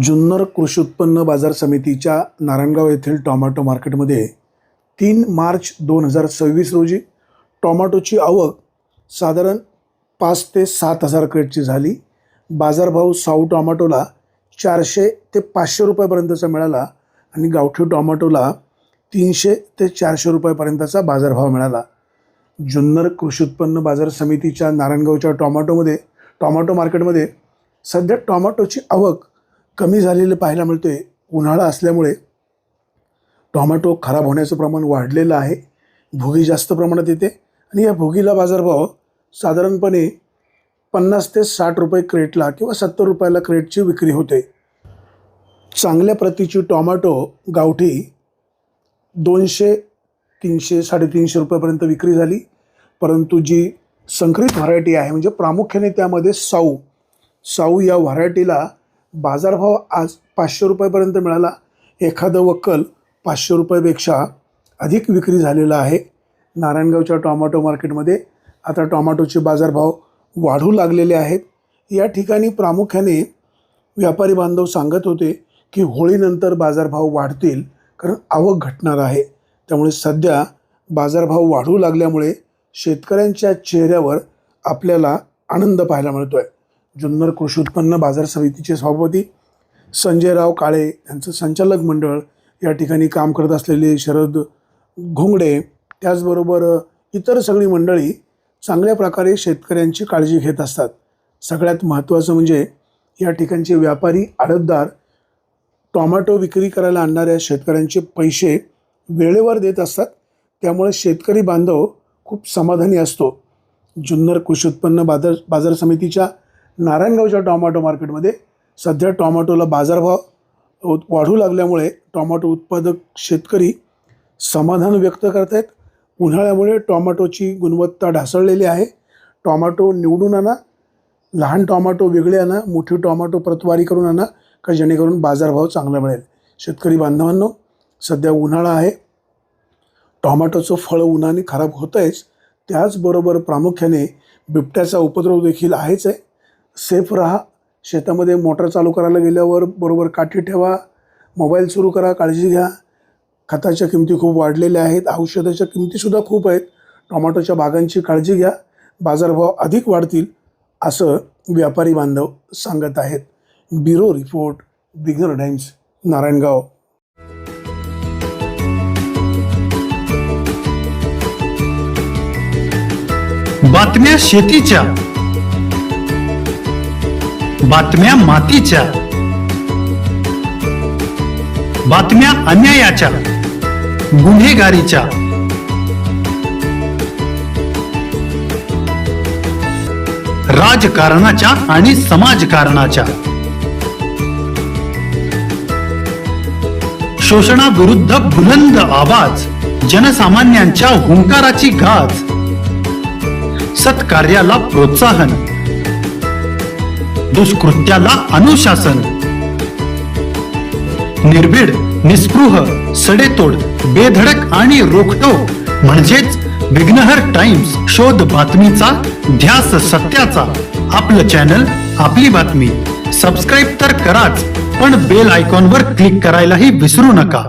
जुन्नर कृषी उत्पन्न बाजार समितीच्या नारायणगाव येथील टोमॅटो मार्केटमध्ये 3 मार्च 2026 रोजी टोमॅटोची आवक साधारण 5 ते 7 हजार क्रेटची झाली. बाजारभाव साऊ टोमॅटोला 400 ते 500 रुपयापर्यंतचा मिळाला आणि गावठी टोमॅटोला 300 ते 400 रुपयापर्यंतचा बाजारभाव मिळाला. जुन्नर कृषी उत्पन्न बाजार समितीच्या नारायणगावच्या टोमॅटो मार्केटमध्ये सध्या टोमॅटोची आवक कमी झालेलं पाहायला मिळते. उन्हाळा असल्यामुळे टोमॅटो खराब होण्याचं प्रमाण वाढलेलं आहे. भोगी जास्त प्रमाणात येते आणि या भोगीला बाजारभाव साधारणपणे 50 ते 60 रुपये क्रेटला किंवा 70 रुपयाला क्रेटची विक्री होते. चांगल्या प्रतीची टोमॅटो गावठी 200, 300, 350 रुपयापर्यंत विक्री झाली. परंतु जी संकरित व्हरायटी आहे म्हणजे प्रामुख्याने त्यामध्ये साऊ या व्हरायटीला बाजारभाव आज 500 रुपयापर्यंत मिळाला. एखादं वक्कल 500 रुपयापेक्षा अधिक विक्री झालेला आहे. नारायणगावच्या टोमॅटो मार्केटमध्ये आता टोमॅटोचे बाजारभाव वाढू लागलेले आहेत. या ठिकाणी प्रामुख्याने व्यापारी बांधव सांगत होते की होळीनंतर बाजारभाव वाढतील कारण आवक घटणार आहे. त्यामुळे सध्या बाजारभाव वाढू लागल्यामुळे शेतकऱ्यांच्या चेहऱ्यावर आपल्याला आनंद पाहायला मिळतो आहे. जुन्नर कृषी उत्पन्न बाजार समितीचे सभापती संजयराव काळे यांचं संचालक मंडळ, या ठिकाणी काम करत असलेले शरद घोंगडे, त्याचबरोबर इतर सगळी मंडळी चांगल्या प्रकारे शेतकऱ्यांची काळजी घेत असतात. सगळ्यात महत्त्वाचं म्हणजे या ठिकाणचे व्यापारी आडतदार टोमॅटो विक्री करायला आणणाऱ्या शेतकऱ्यांचे पैसे वेळेवर देत असतात. त्यामुळे शेतकरी बांधव खूप समाधानी असतो. जुन्नर कृषी उत्पन्न बाजार समितीच्या नारायणगावच्या टोमॅटो मार्केटमध्ये सध्या टोमॅटोला बाजारभाव वाढू लागल्यामुळे टोमॅटो उत्पादक शेतकरी समाधान व्यक्त करत आहेत. उन्हाळ्यामुळे टोमॅटोची गुणवत्ता ढासळलेली आहे. टोमॅटो निवडून आणा, लहान टोमॅटो वेगळे आणा, मोठी टोमॅटो प्रतवारी करून आणा का जेणेकरून बाजारभाव चांगला मिळेल. शेतकरी बांधवांनो, सध्या उन्हाळा आहे, टोमॅटोचं फळ उन्हाने खराब होतं आहेच, त्याचबरोबर प्रामुख्याने बिबट्याचा उपद्रव देखील आहेच आहे. सेफ राहा. शेतामध्ये मोटर चालू करायला गेल्यावर बरोबर काठी ठेवा, मोबाईल सुरू करा, काळजी घ्या. खताच्या किमती खूप वाढलेल्या आहेत, औषधाच्या किमतीसुद्धा खूप आहेत. टोमॅटोच्या बागांची काळजी घ्या, बाजारभाव अधिक वाढतील असं व्यापारी बांधव सांगत आहेत. ब्युरो रिपोर्ट, बिगर टाइम्स, नारायणगाव. बातम्या शेतीच्या, बातम्या मातीच्या, बातम्या अन्यायाच्या, गुन्हेगारीच्या, राजकारणाच्या आणि समाजकारणाच्या, शोषणाविरुद्ध बुलंद आवाज, जनसामान्यांच्या हुंकाराची गाज, सत्कार्याला प्रोत्साहन, दुष्कृत्याला अनुशासन, निर्भीड, निस्पृह, सडेतोड, बेधडक आणि रोखठोक म्हणजेच विघ्नहर टाइम्स. शोध बातमीचा, ध्यास सत्याचा. आपलं चॅनल, आपली बातमी. सबस्क्राईब तर कराच, पण बेल आयकॉनवर क्लिक करायलाही विसरू नका.